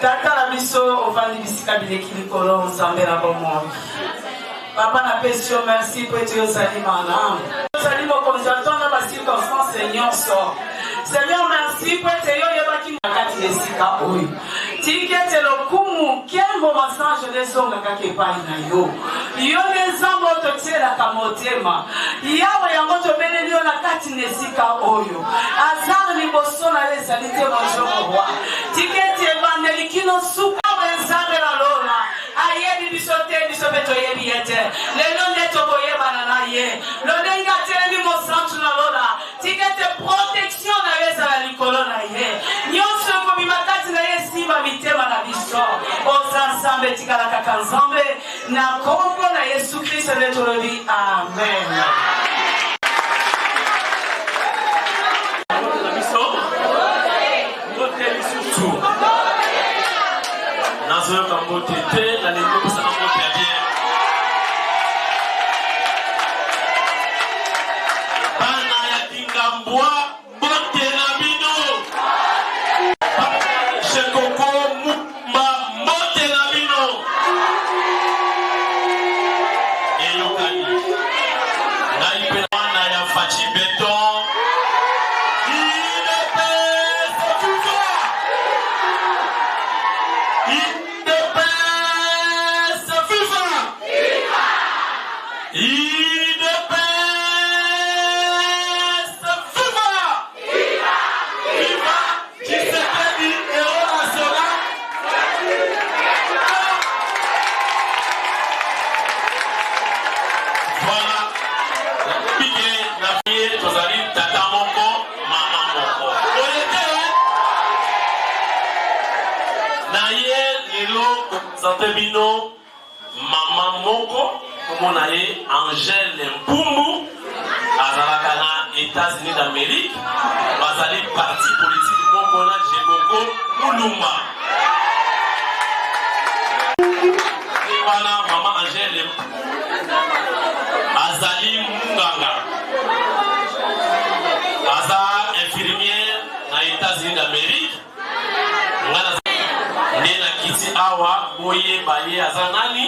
Tata la biso ovandi bisika bilekili kolo nzambe na bomoi. Papa na pesio merci pour Dieu salimana. Salimo comme j'entends dans la circonstance nyonso. Seigneur merci pour te yo yebaki makati esika oyo. Tikete lokumu kembo masange lesonga kake pai na yo. Yo nezambo totiela kamotema. Yawe yango tobeleli yo na kati nesika oyo. Azar liboso na lesalite monjomo roi. Tikete bandelikino suka wenzambe la lona. Ayebi bisote bisobeto yebi yete. Lelo neto koyeba na ye. Lodenga telemi mo santu na lona. Tikete protection na yesa la likolo na ye. Nyonso komi makati na ye simba mitema na biso. Ozansambe tikala kaka nzambe. Na kombo na Yesu Kristo neto lobi. Amen. Nazo kambote te na lingo bisa kambote ya bien. Bana ya kingambwa bote na bino. Shekoko mumba bote na bino. Eyokani. Naipe wana ya fachi beton. Bino maman moko komona ye Angèle Mpumbu azalaka na États-Unis d'Amérique bazali parti politique moko na Jeboko Mulumba wana maman Angèle azali munganga aza infirmière na États-Unis d'Amérique Nena kiti awa boye baye azanani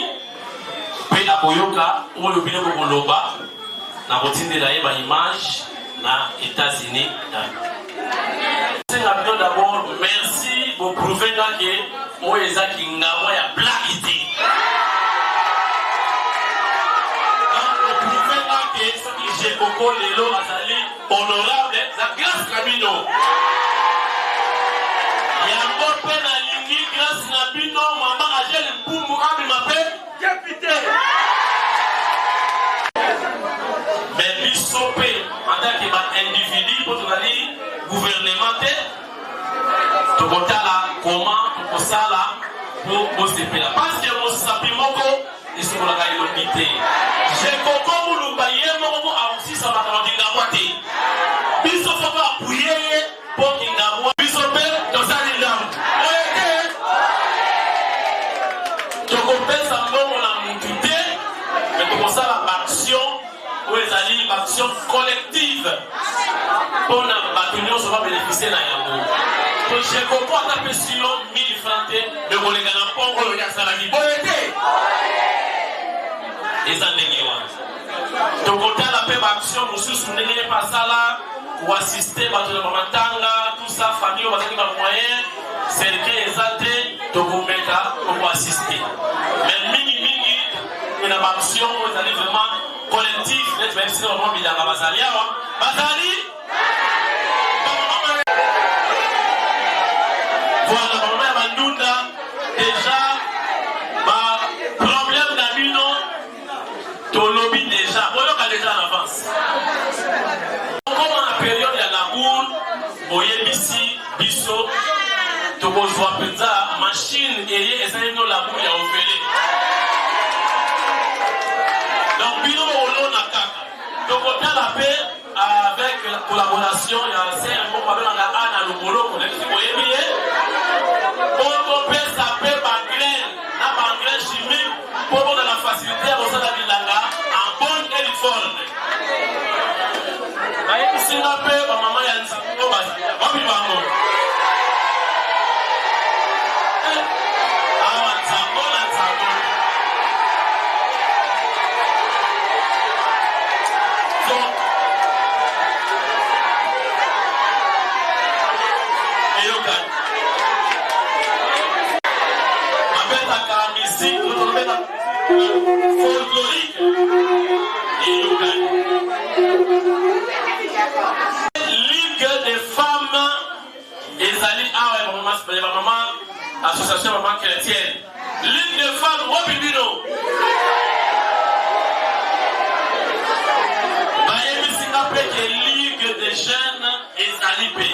pe aboyoka oyo bino koloba na kotindela ye ba image na États-Unis. D'abord merci pour prouver que moi ezaki ngawa ya blaguité. Pour prouver que ce que j'ai beaucoup lelo azali honorable za grâce kamino. te tokotala comment tokosala pour bosepela parce que mosapi moko esokolaka elobi te jekoko mulumba ye moko aosisa makambo kingabwa te biso foko apuye ye mpo kingabwa biso mpe tosali ndamu oye te tokopesa mbongo na mutu te me tokosala baaction oyo ezali baaction collective mpona bato nyonso babénéficie na yango to jekoko atapesi yo 1000 francs te ekoleka na mpongo oyo yasalaki boye te eza ndenge wana tokotala mpe baaction mosusu ndenge ye pasala koassiste bato na bamatanga tout ça famille oyo bazalaki bamoyen serke eza te tokomeka okoassiste mais mingimingi na baaction oyo ezali vraiment collectif neti bayebisina bamama bilanga bazali awa bazali voilà bamama ya bandunda déjà baproblème na bino tolobi déjà boyoka déjà en avance comme na période ya labour boyebisi biso tokozwa mpenza machine eye ezali no labour ya ofele donc bino bokolona kaka tokotala mpe avec la collaboration ya sere moko babelanga ana loboloko nekisi boyebi ye okopesa mpe bagraine na bagraine chimique mpo bona na facilité ya kosala bilanga en bonne et due forme bayebisinga mpe bamama ya nzambo babi bango awa nzambo na nzambo eyokani babetaka musique tolobeta folklorique eyokani ligue des femmes ezali awa ya bamama association ya mama chrétienne ligue des femmes wopibino bayebisinga mpe ke ligue des jeunes ezali mpe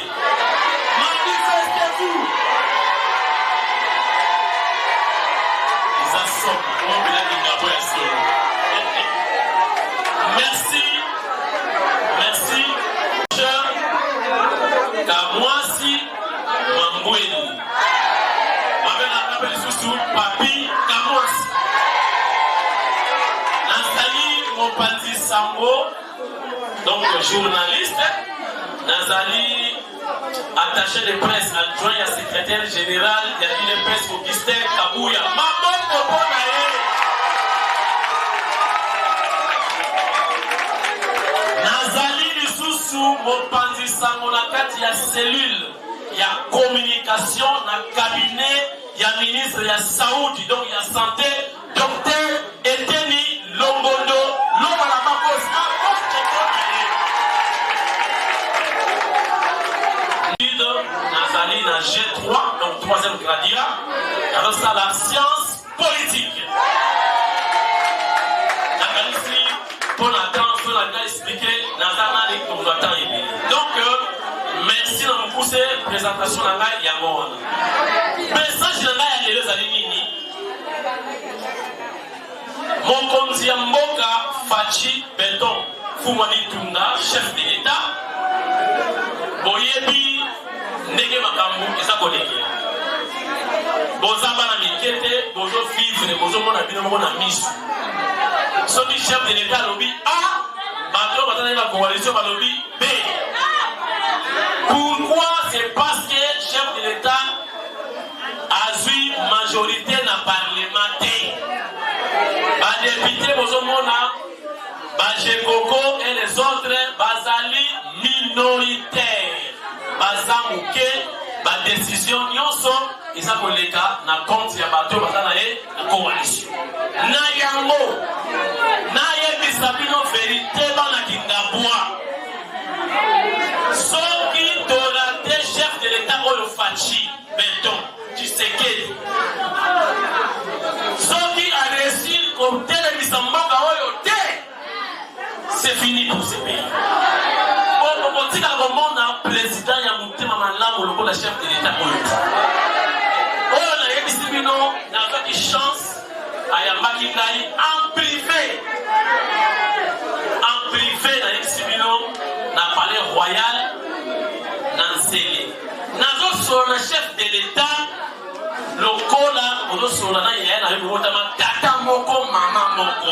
manifestez-vous merci merci kamwasi mambweni babelaka mpe lisusu papi kamwasi nazali mopanzi sango donc journaliste nazali attaché de presse adjoint à secrétaire général ya l'UNPS Augustin Kabuya maboko mpona ye nazali lisusu mopanzi sango na kati ya cellule ya communication na cabinet ya ministre ya Saudi donc ya santé docteur Eteni Longondo loba na makosi maboko mpona ye nazali na G3 donc 3e gradia alors ça la science politique nakanisi mpona temps so nanga expliqué naza nani kozwa temps ebele donc merci na mokuse présentation na ngai yango wana message na ngai ya lelo ezali nini mokonzi ya mboka Faci Beton Fumani Tunda chef de l'état boyebi ndenge makambo eza kolekela boza bana mike te bozovivre bozomona bino moko na miso soki chef de l'état alobi a bato bazali na coalition balobi b pourquoi c'est parce que chef de l'état azwi majorité na parlement te badepute bozomona bajekoko et les autres bazali minoritaire baza moke badécision nyonso eza koleka na compte ya bato baza na ye na coalition na yango nayebisa bino verité bana kingabwa soki torate chef de l'état oyo Faci Beton Tshisekedi soki aresir kotelemisa mboka oyo te c'est fini pour ce pays okotika komona président ya motema malamu pour le chef de l'État. Oh, on a ici, non, n'a pas de chance à Yambaki Ngai en privé. En privé, dans l'exibino, dans le palais royal, dans le Zélé. Sur le chef de l'État, le cola, on a sur la naïe, on a eu un tata moko, maman moko.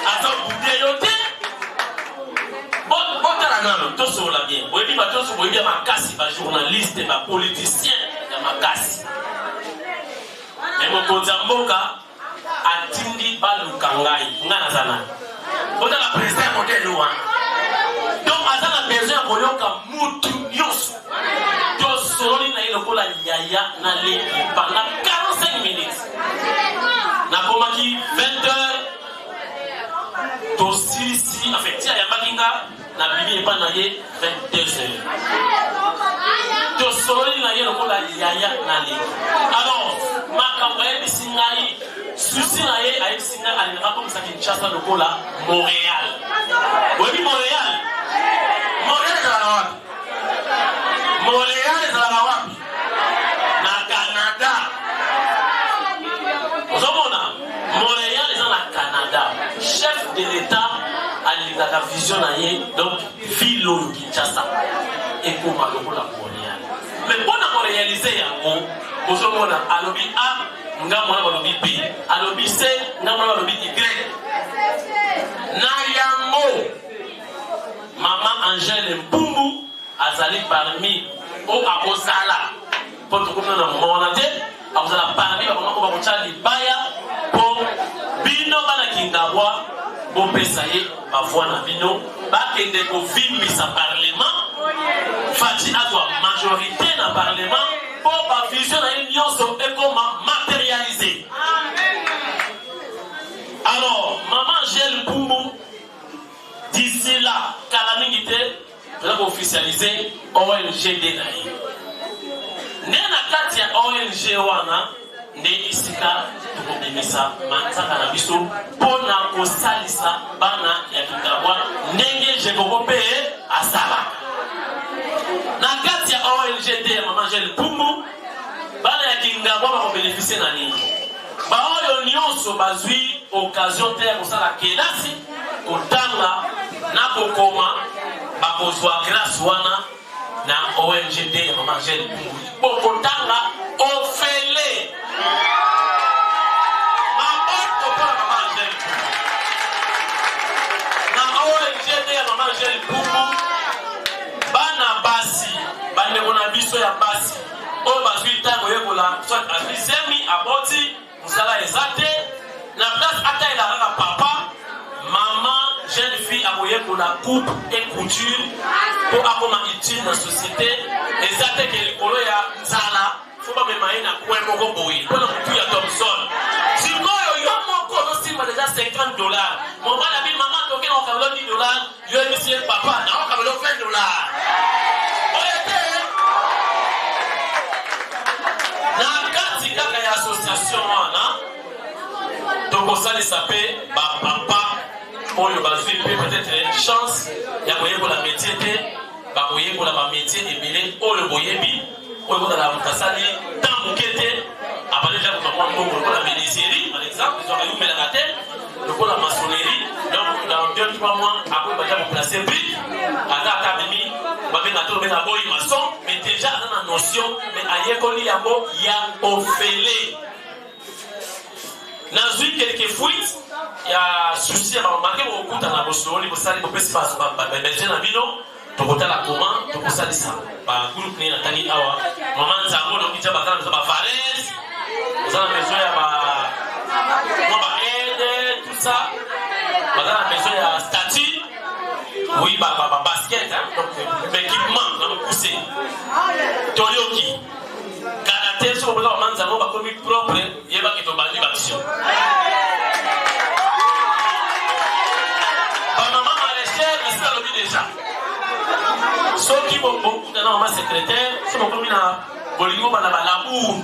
Alors, vous déloté, bon, tout sur la bien. Vous dites, vous voyez ma casse, ma journaliste, ma politicien, ma casse. Mais mon Kozamboka a tindi balukangai, Nanazana. Vous avez la présidente modèle loin. Donc, Azana besoin de Boyoka Moutou Yos. Soloni na ile kola yaya na leki pendant 45 minutes. Na komaki 20h to si en fait ya makinga na bibi pa na ye 22h. To soloni na ile kola yaya na leki. Alors makamba ye bisingai susi na ye ayi singa alira comme ça Kinshasa le kola Montréal. Oui Montréal. Montréal est là. Montréal est à la wapi na Canada. Montréal est dans la Canada. Chef de l'État a la vision donc ville au Kinshasa et comment le Montréal. Mais pour nous réaliser vous avez alobi A, ngamona alobi B, alobi C, ngamona alobi Y. Na yango Maman Angèle Mbumbu azali parmi au Akosala pour tout le monde monate azala parmi ba ko ba chali baya pour bino bana kingawa bo pesaye ba voix bino ba kende ko vimbi sa parlement fati azwa majorité dans parlement pour ba vision na nyonso et comment matérialiser. Alors maman Angèle Mbumbu d'ici là calamité nous avons officialisé ONG Denaï. Nena kati ya ONG wana ne isika tukobimisa manzaka na biso pona kosalisa bana ya Kingabwa ndenge jekoko pe asala. Na kati ya ONG de Maman Angèle Mbumbu bana ya Kingabwa ba bénéficier na nini? Ba oyo nyonso bazwi occasion te kosala kelasi kotanga na kokoma bakozwa grâce wana na ONG de Maman Angèle Mbumbu bokotanga ofele maboto pour Maman Angèle na ONG de Maman Angèle Mbumbu bana basi bandeko na biso ya basi oyo bazwi ntango yekola soit azwi semi aboti mosala eza te na place ata elakaka papa maman jeune fille a moyen pour la coupe et couture pour avoir utile dans la société. Et ça fait que les colons ya zala faut pas me marier na coin moko boy. Pour le coup ya Thompson. Si moi yo mon colon si moi déjà $50. Mon père a dit maman toqué on va $10. Yo monsieur papa na on va $20. Na kati kaka ya association wana donc ça les s'appelle papa oyo bazwi peut-être chance ya koyekola métier te bakoyekola bamétier ebele oyo boyebi oyo kozala mokasali temps moke te apale ja kokamwa mbongo lokola menuiserie par exemple ezwaka yumelaka te lokola maçonnerie donc dans 2-3 mois akoyi baja koplace brique ata abimi babenga te obenga boyi maçon mais déjà aza na notion mais ayekoli yango ya ofele nazwi quelques fuites ya souci ya bamake bokuta na bosololi bosali bopesi babeje na bino tokotala koma tokosalisa bagroupe nini natangi awa mama nzango lokija bazala bezo bavalese bazala bezo ya baede tout ça bazala bezo ya statut oui basket donc équipement na bopuse toyoki karate so boza mama nzango bakomi propre yebaki tobandi baction déjà. Ceux qui vont beaucoup dans ma secrétaire, c'est mon commun à Bolivie, à la boue.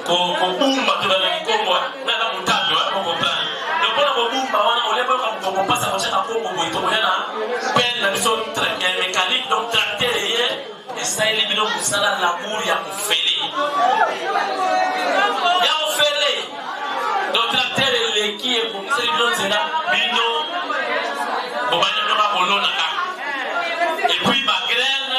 Qu'on boum, à tout le monde, on a mon table, on comprend. Le bon boum, on est pas comme on passe à manger à Congo, on a peine la mission mécanique, donc tracteur et ça il est bien pour ça là l'amour il y a pour fêler. Il y a pour fêler. Donc tracteur et qui est pour ça il donne c'est là bino. Bon bah il y a pas bolona. Et puis ma graine,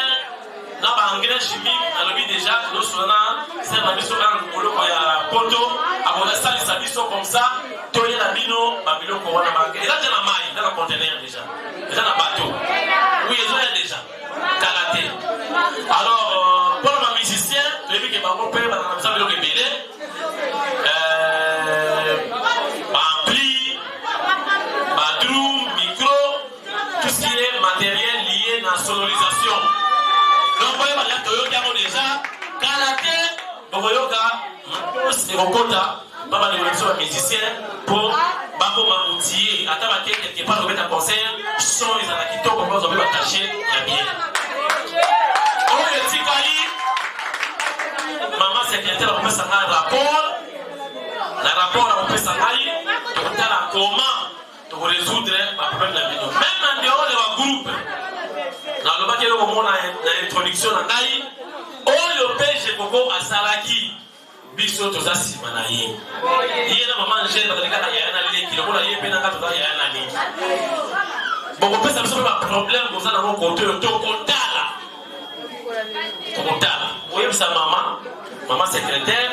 na ba engrais chimique, on a déjà nous sonna, c'est la mission en bolo il y a poto, à mon salle ça mission comme ça. Toye la bino, babilo ko wana ba. Et là dans la maille, dans le conteneur déjà. Dans le bateau. Oui, ils ont déjà. Kalaté. Alors, pour les musiciens, les filles qui vont faire dans la salle de l'ébélé, ampli, drum, micro, tout ce qui est matériel lié à la sonorisation. Donc, vous voyez, il y a déjà Kalaté, vous voyez, c'est mon quota. Papa de l'émission musicien pour Babo Mamoutier. Attends, quelque part, on va mettre un concert. Son, ils ont quitté pour qu'on va attacher la bière. On est Tikali. Maman secrétaire, on peut s'en faire un rapport. Le rapport, on peut s'en aller. On a la comment pour résoudre le problème de la vidéo. Même en dehors de la groupe, dans le bac, on a l'introduction dans l'Aïe. On le pêche beaucoup à Salaki. Biso to zasi manaye. Yé na maman ngé ba dalika ya na leki lokola yé pe na ka to ya na ni. Bon on peut ça pas problème comme ça dans mon côté to kontala. To kontala. Oye bisa maman secrétaire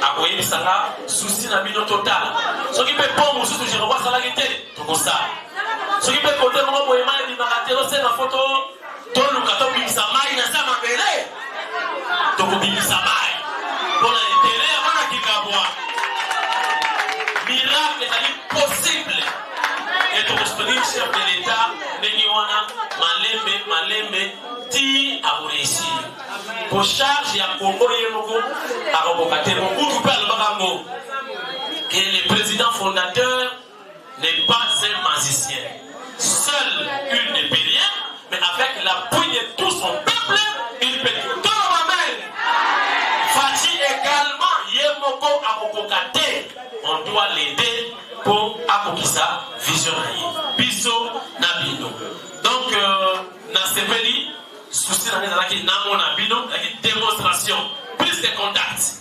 a oye bisa la souci na bino total. Ce qui peut pas mon souci je revois ça la guité to ko ça. Ce qui peut côté mon boye mai di magatelo c'est ma photo to luka to bisa mai na sama bele. To ko bisa mai. Pour l'intérêt, on a qui gaboua. Miracle est possible. Et pour le chef de l'État, Nengiwana, Malembe, Ti a réussi. Pour charge, il y a Congo Yemoko, à Robocate, beaucoup de Barango. Et le président fondateur n'est pas un magicien. Seul, il ne peut rien, mais avec l'appui de tout son peuple, il peut tout. Fachi également, Yemoko Abokokate, on doit l'aider pour Abokisa vision. Biso Nabino. Donc, Nasepeli, souci dans les Namo Nabino, la démonstration, plus de contacts.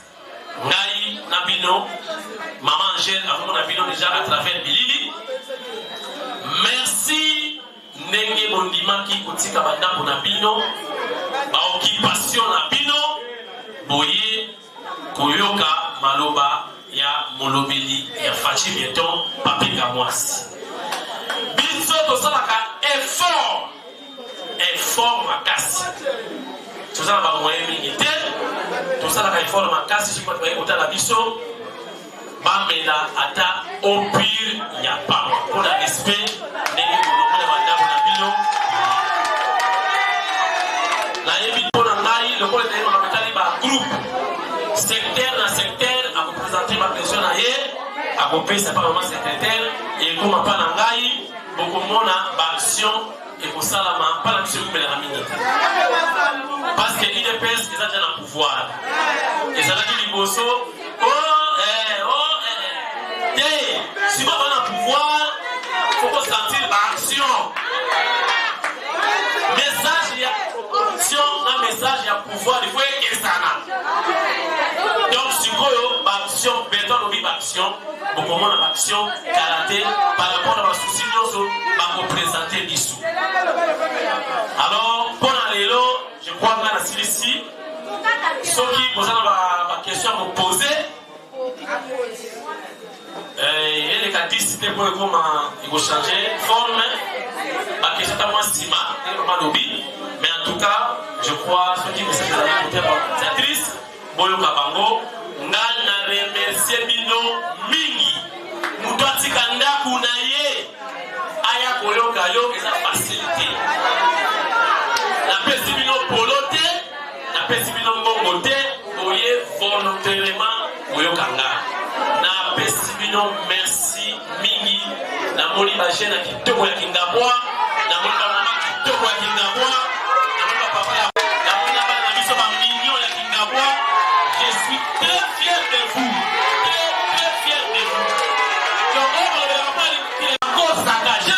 Naï Nabino, Maman Angèle, Avon Nabino déjà à travers Bilili. Merci Nenge Bondima qui Koutika Badam Nabino, occupation Nabino. Boye Koyoka Maloba ya Molobeli ya Fachi Bieton Papika Mwasi. Biso to salaka effort makasi. To salaka moyen milité, to salaka effort makasi si kwa kota la biso bamela ata au pire ya pas. Pour la respect nenge kolomela bandabu na bino. La yebi pona ngai le pole de groupe secteur na secteur à vous présenter ma personne à vous payer c'est pas vraiment secrétaire et comme pas nangai beaucoup monde a action et pour ça la pas la mission mais la minute parce que l'IDPS ils ont déjà le pouvoir et ça dit liboso si vous avez le pouvoir faut qu'on sentir l'action message il y a action un message il y a pouvoir il faut que ça donc si vous avez action béton ou action beaucoup moins d'action karaté par rapport à la souci nous va représenter dessous alors pour aller là je crois que là ici ceux qui posent la question à vous poser et les cas c'était pour comment il faut changer forme la question est moins stima mais en tout cas je crois ceux qui vous savez c'est triste boyo kabango ngana remercier bino mingi muto atikanda kuna ye aya koyoka yo eza facilité la pesi bino polote la pesi bino mbongote oye volontairement koyokanga na pesi bino merci mingi na moni ba jeune kitoko ya Kingabwa na moni ba mama kitoko ya Kingabwa na moni ba papa ya na moni ba na biso ba mignon ya Kingabwa. Je suis très fier de vous, très fier de vous. Donc on ne va pas le cause engagé.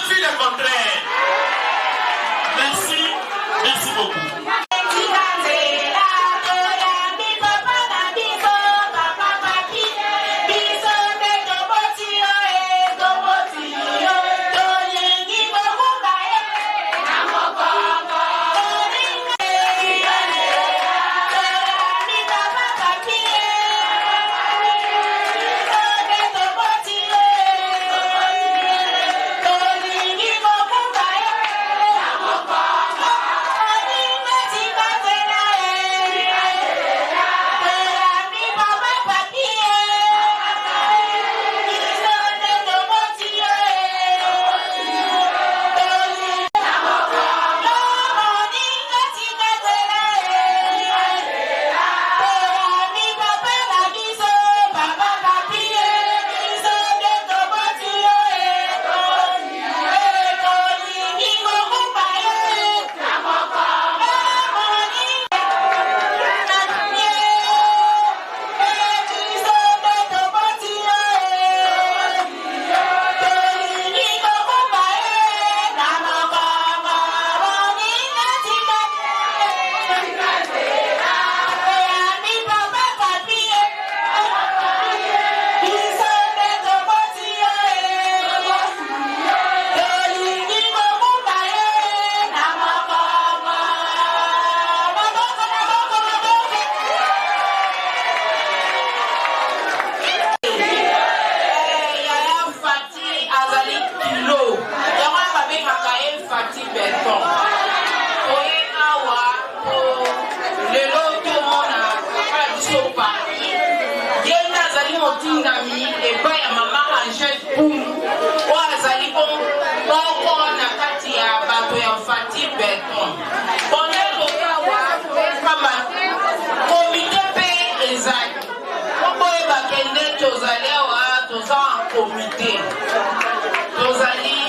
tindami epai ya mama Angèle Pumbu oyo azali moko na kati ya bato ya Fati Beton bonelo awa kama komite mpe ezali oboye bakende tozali awa toza en komite tozali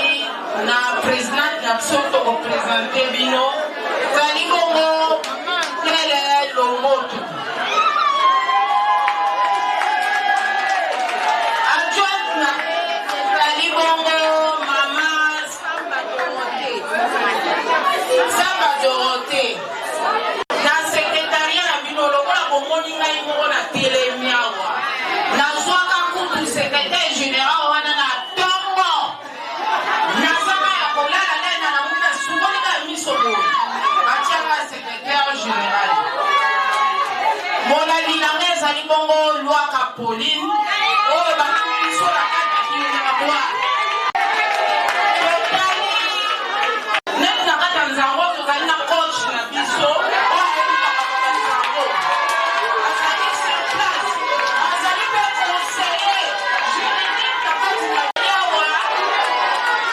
na présidente na biso tokoprésente bino ezali bongo Ngele Lomoto Samba Dorothée na secrétariat na bino lokola bomoni ngai moko na telemi awa nazwaka kutu secrétaire général wana na ntongo nazaka ya kolala ngai na namuna sukoli ka miso boye batiaka secrétaire général molali na ngai ezali bongo Lwaka Pauline oyo bakili biso na kati kino na boire Nzango tozali na coach na biso azali sur place azali mpe conseiller juridique na kati na yawa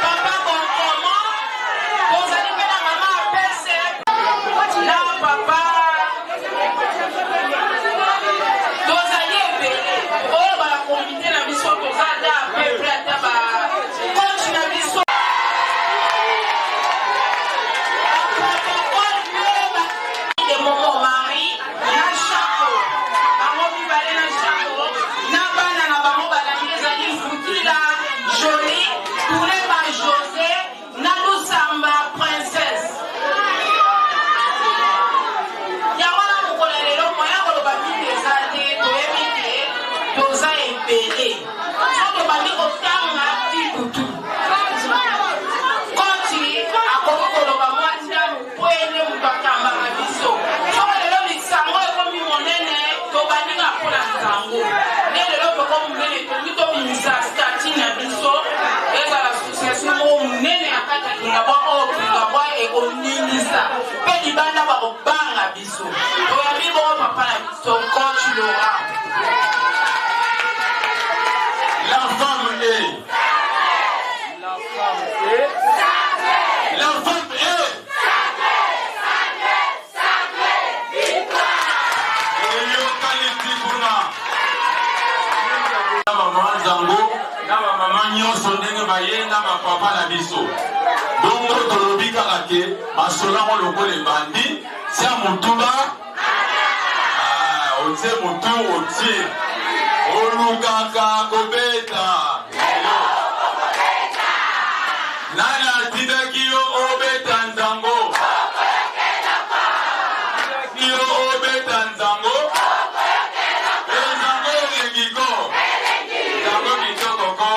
papa Bonkoma tozali mpe na mama apese na papa tozali ebele oyo balakomite na biso toza ata peple ata ba coach na biso papa na biso donc tolobi kaka ke basolango lokola ebandi sia motuba otie motu otie olukaka kobeta nani atindaki yo obeta nzango yo obeta nzango nzango elengiko nzango kitokoko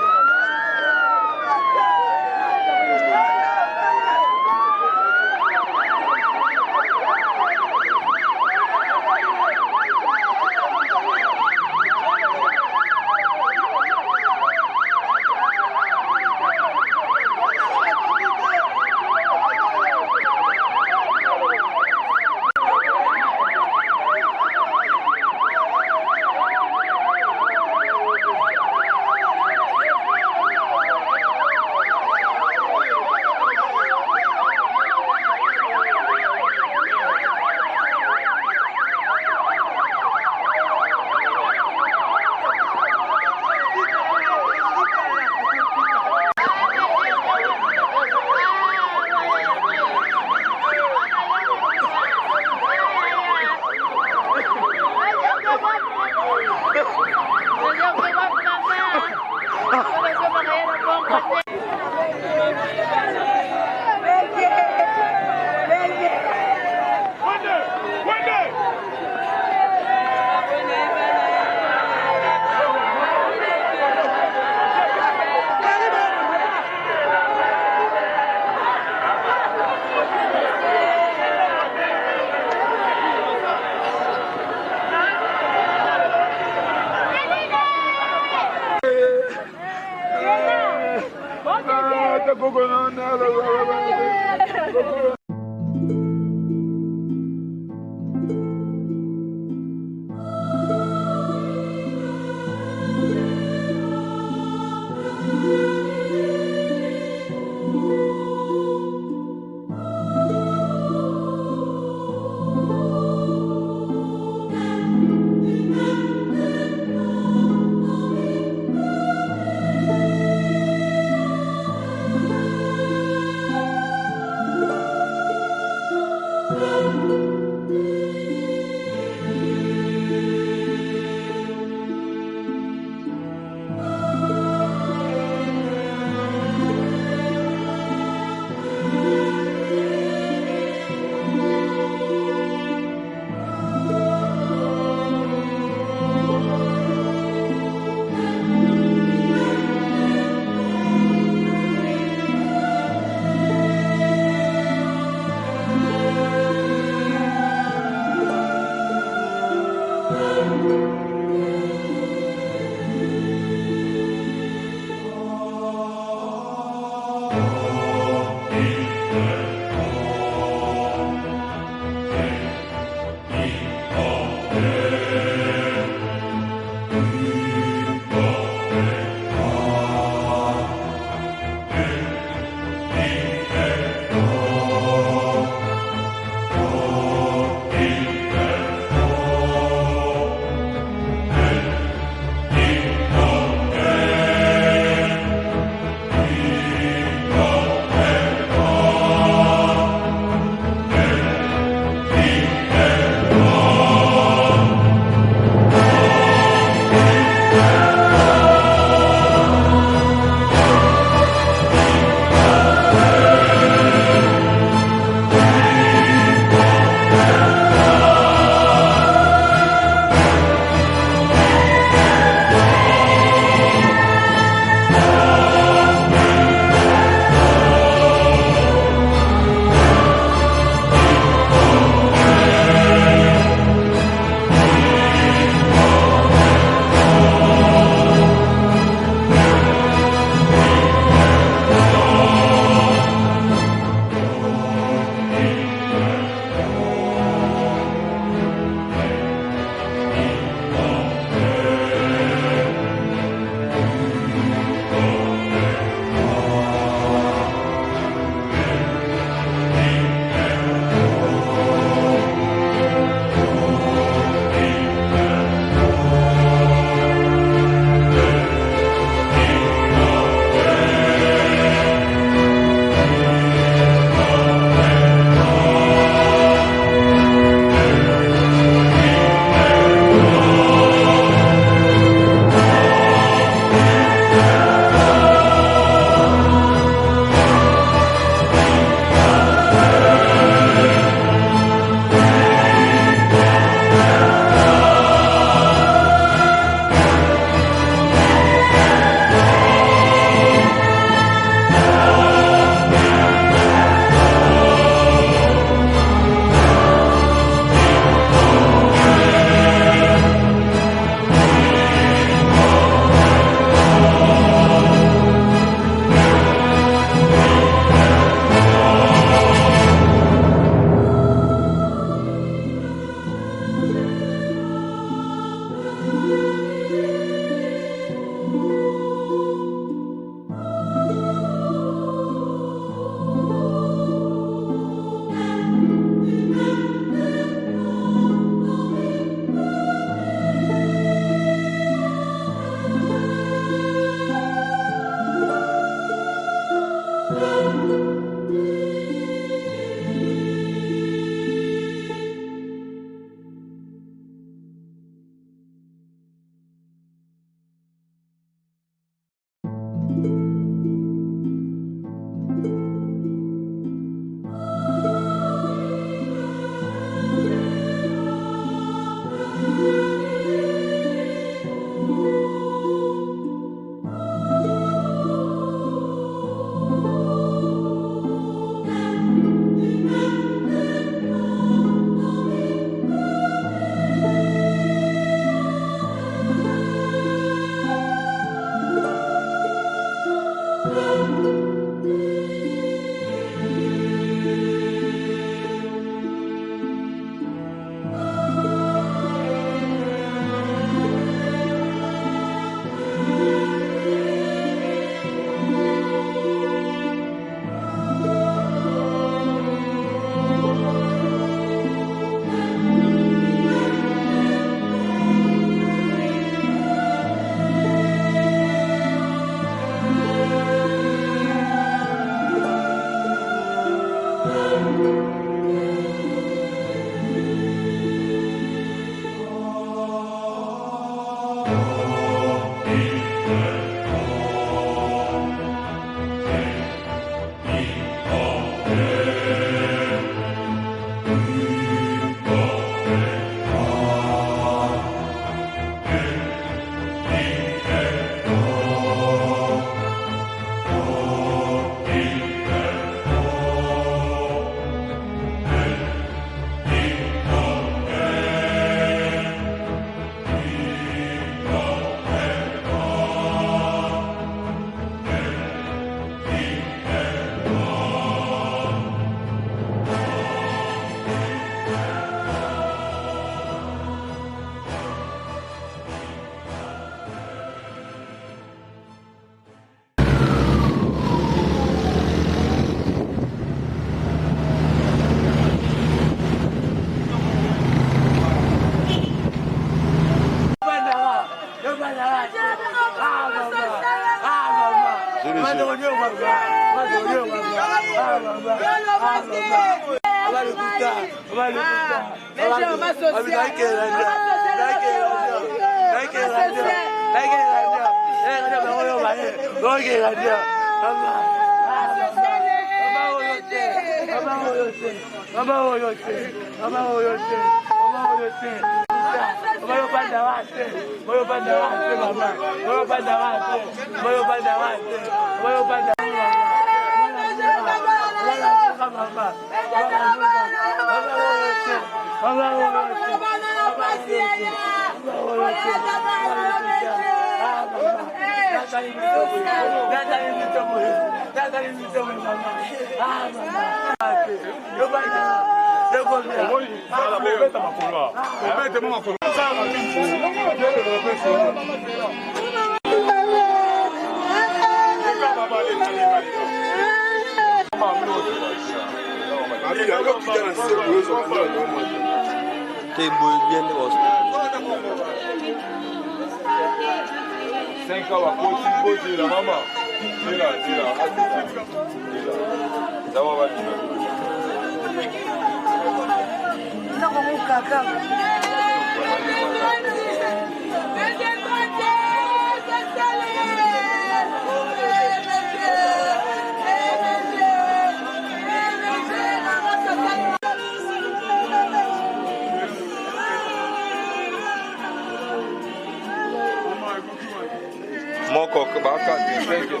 Moko baka thank you.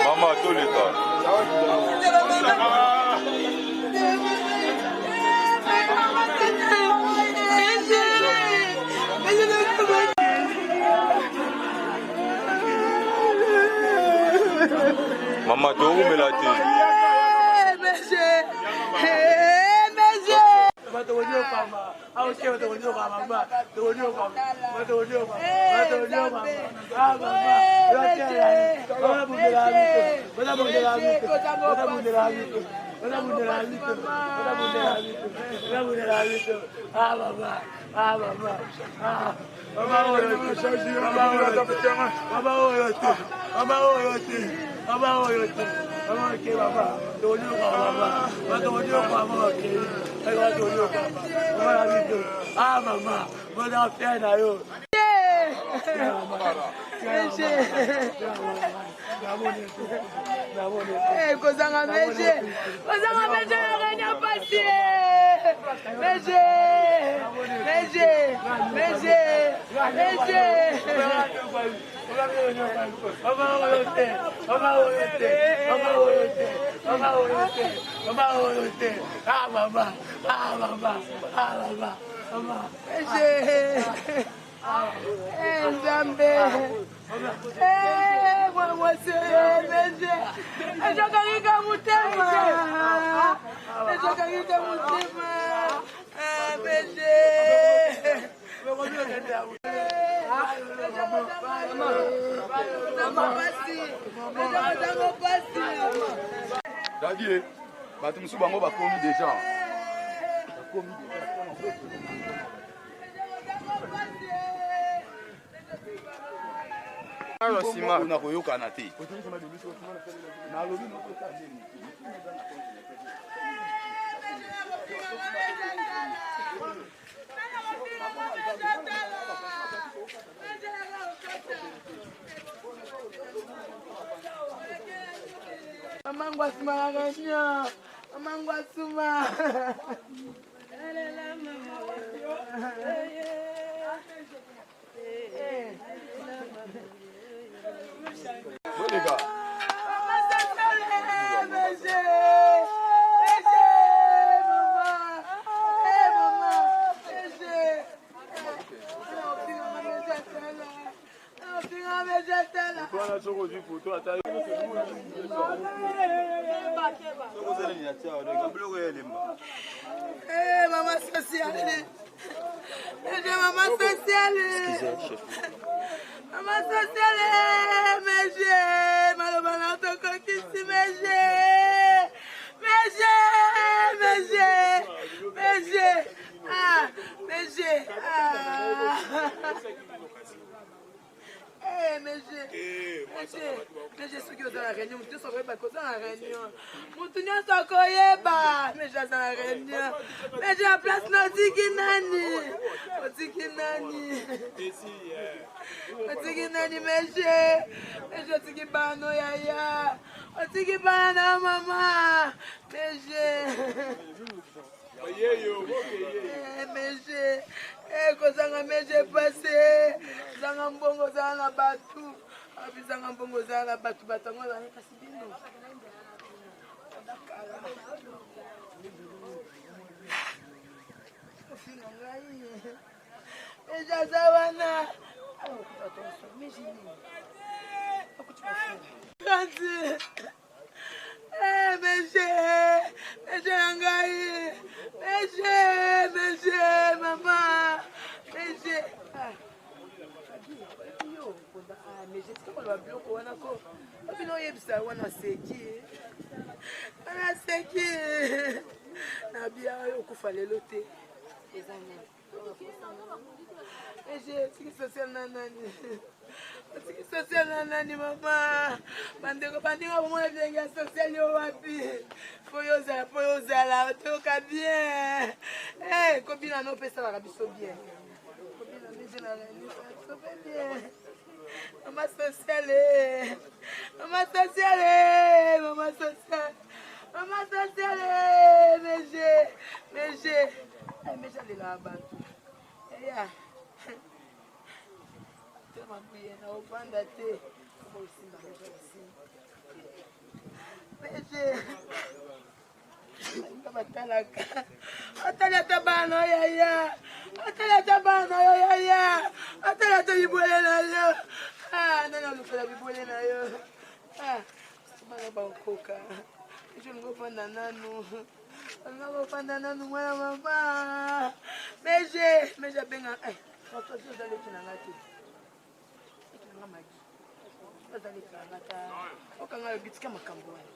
Mama Tolita. Mama Toru Melati. Dadie, batum su bango bakomi déjà. Bakomi déjà. Alors sima na koyoka na te. Na lobi no ko tande ni. Amangwa suma ganya. Amangwa suma. Bon les gars. Maman sociale. Maman sociale. Maman sociale. Monsieur, malheureusement, ton coquille, monsieur. Ah, monsieur. Ah. Eh, monsieur. Mais je suis dans la réunion, je suis dans la réunion. Mon tournoi est koyeba, mais je suis dans la réunion. Mais je place Notikinani. Notikinani, mais je suis bano yaya. Otiki bana maman. Mais kozanga meje passé zanga mbongo zanga na batu abizanga mbongo zanga na batu batango zanga kasi bino ofina ngai ejaza wana Monsieur, maman, monsieur. Mais j'ai dit qu'on va bloquer, on a quoi? On a yebsa, on a séqué. On a séqué. Nabia, on coupe les lotés. Les années. Mais j'ai dit que c'est nanani. Social nanani mama. Bandeko bandeko mwana bien social yo wapi. Foyoza la toka bien. Eh, kobina no pesa la biso bien. Kobina déjà la so bien. Mama sociale. Mama sociale. Mama sociale. Mama sociale. Mais j'ai la bantu. Eh ya. Na opanda te kama usimba meje kama talaka atala tabano yaya atala tabano yaya atala to ibole na yo nana lufela ibole na yo bana bankoka je ngopanda nanu mwana mama meje benga watu zale tunangati okanga bitika makambo wana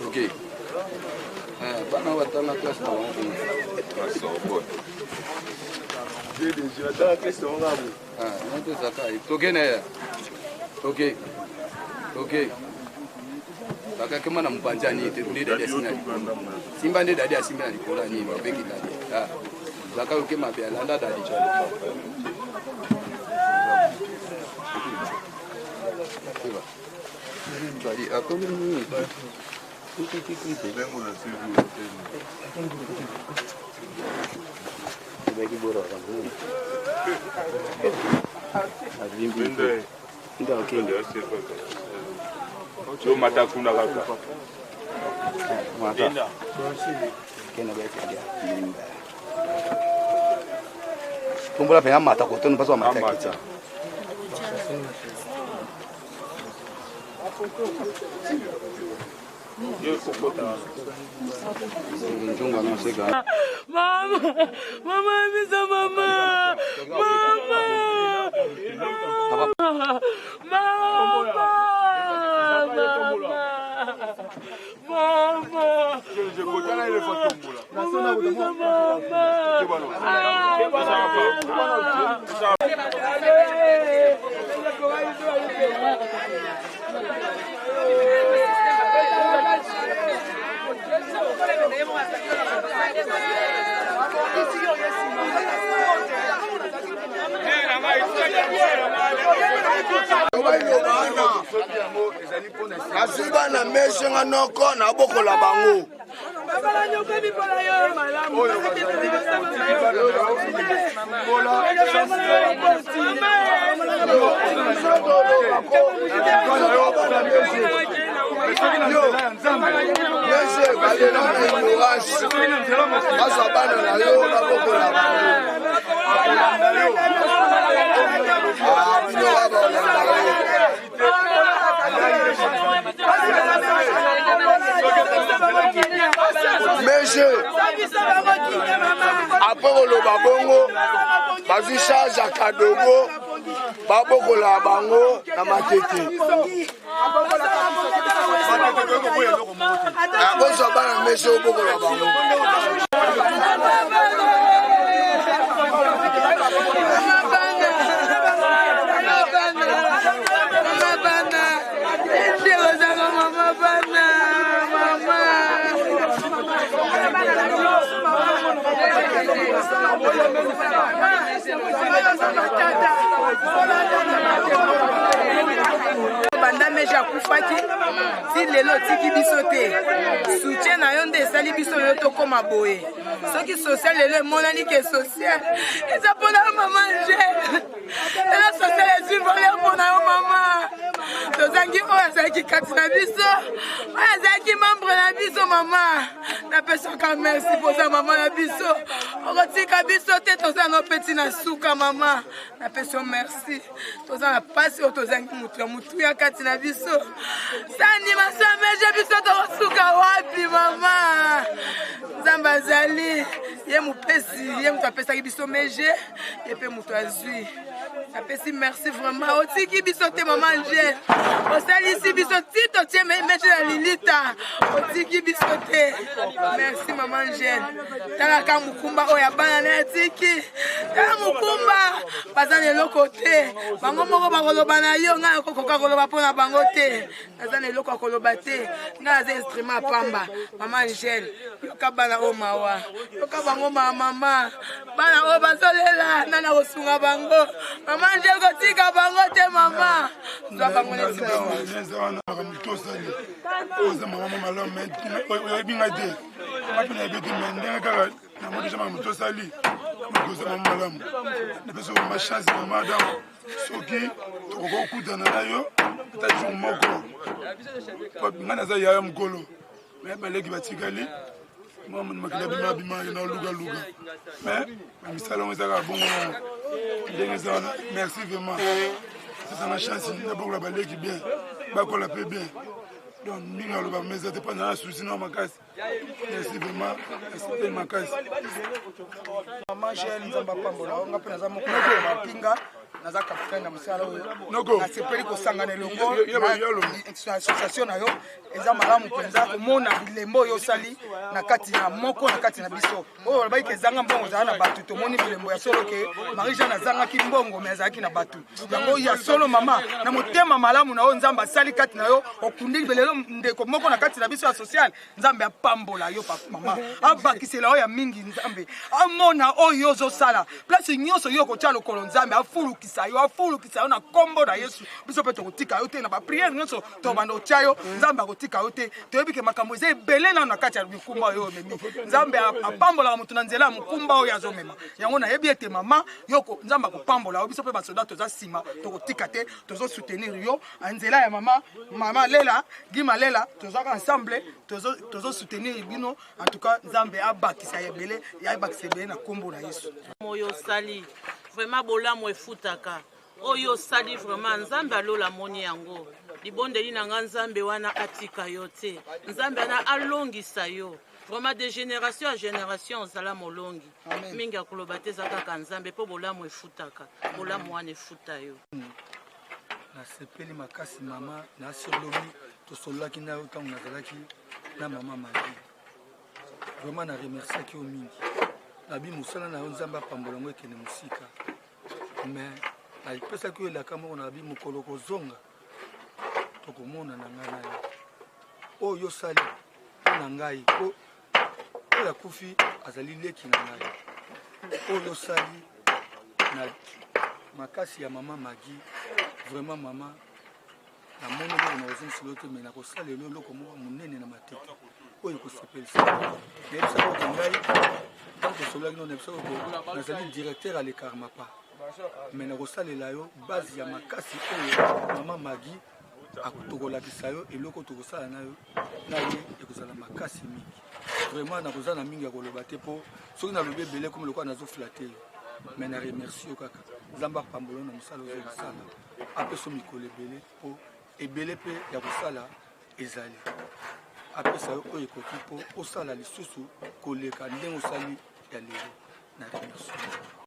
Ok. Bana watana classe na wangu. J'ai déjà dans la classe na wangu. Ndio sasa. Togene. Ok. Baka kama na mpanjani ndio dada sina. Simba ndio dada Simba alikola nini mabeki dada. Baka uke mabia landa dada chali. Bali akomi nini? Bagi borok kan. Bende. Ndio kende. Yo mata kuna kaka. Mata. Kena basi dia. Tumbola pena mata ko tunu paso mata kicha. Yo kokota. Njunga msega. Mama misa mama. Nasiba na meshe nga noko na bokola bango. Meshe balela na ignorance. Asa bana na yo na bokola bango. mege après koloba bongo bazwi charge ya kadogo babokola bango na matete akozwa bana mege obokola bango banda meje akufaki ti lelo otiki biso te soutien na yo nde esali biso lelo tokóma boye soki social lelo emonani ke social eza mpona yo mama nge lelo social ezwi vole mpona yo mama tozangi oyo azalaki kati na biso oyo azalaki membre na biso mama napesaka merci mpoza mama na biso okotika biso te toza na opeti na suka mama napesi yo merci toza na pasi oyo tozangi motu ya motu ya kati na biso sanimation ameje biso tokosuka wapi mama nzambe azali ye mopesi ye moto apesaki biso meje ye mpe moto azwi napesi merci vraiment otiki biso te mama angele osalisi biso ti totie meje na lilita otiki biso te merci mama angele talaka mokumba oyo ya bana na etiki tala mokumba baza na eloko te bango moko bakoloba na yo ngai okokoka koloba mpona bango te naza na eloko ya koloba te ngai aza instrument apamba mama angele yoka bana oyo mawa yoka bango mama bana oyo bazolela nana kosunga bango mama angele kotika bango te mama zwa bango neti oza mama malamu oyebi ngai te ape nayebi te me ndenge kaka namo deja mama tosali oza mama malamu napeso ma chance mama adam soki tokoka okutana na yo ata jour moko ngai naza yaya mokolo me baleki batikali makila bima na olugaluga me misala ngo ezaka bongo ndenge eza wana merci vraiment eza na chance nabokola baleki bien bakola mpe bien donc ndenge aloba mais eza te mpa na susi na makasi merci vraiment asipeli makasi mama gel nzambe apambola nga mpe naza moko bapinga naza kapitaine na mosala oyo nasepeli kosangana elongo association na yo eza malamu mpenza komona bilembo oyo osali na kati ya moko na kati na biso oyo balobaki ezanga mbongo ezala na bato tomoni bilembo ya solo ke marie jean azangaki mbongo me azalaki na bato yango ya solo mama na motema malamu na oyo nzambe asali kati na yo okundi belelo ndeko moko na kati na biso ya social nzambe apambola yo mama abakisela oyo ya mingi nzambe amona oyo ozosala place nyonso yo kotia lokolo nzambe afulukisa yo na kombo na yesu biso mpe tokotika yo te na bapriere nyonso tobanda otia yo nzambe akotika yo te toyebi ke makambo eza ebele nano na kati ya mikumba oyo omemi nzambe apambolaka motu na nzela ya mokumba oyo azomema yango nayebi ete mama yo nzambe akopambola yo biso mpe basoda toza nsima tokotika te tozosoutenir yo nzela ya mama lela gima lela tozwaka ensemble tozosoutenir bino en tout cas nzambe abakisa ebele na kombo na yesu oyo osali vraiment bolamu efutaka oyo osali vraiment nzambe alola moni yango libondeli na nga nzambe wana atika yo te nzambe wana alongisa yo vraiment de génération à génération ozala molongi mingi akoloba te eza kaka nzambe mpo bolamu efutaka bolamu wana efuta yo nasepeli makasi mama nasolomi tosololaki na yo ntango nazalaki na mama magi vraiment na remerciaki yo mingi nabi mosala na yo nzambe apambola yango ekende mosika mais napesaki yo elaka moko na nabi mokolo kozonga tokomona na ngai na yo oyo osali mpo na ngai po oyo akufi azali leki na ngai oyo osali na makasi ya mama magi vraiment mama namoni eloko na kozomisela yo te me nakosalela eloko moko monene na matete oyo ekosepelisa nayebisaka oke ngai ntango tosololaki no nayebisaka oko nazali directeur ya lekarma pa me nakosalela yo base ya makasi oyo mama magi tokolakisa yo eloko tokosala na yo na ye ekozala makasi mingi vraiment nakozala na mingi ya koloba te mpo soki nalobi ebele komi lokola nazoflate yo me na remercie yo kaka nzambe apambola na mosala ozokosala apesa mikolo ebele mpo ebele mpe ya kosala ezali apesa yo oyo ekoki mpo osala lisusu koleka ndenge osali ya lelo na remercie.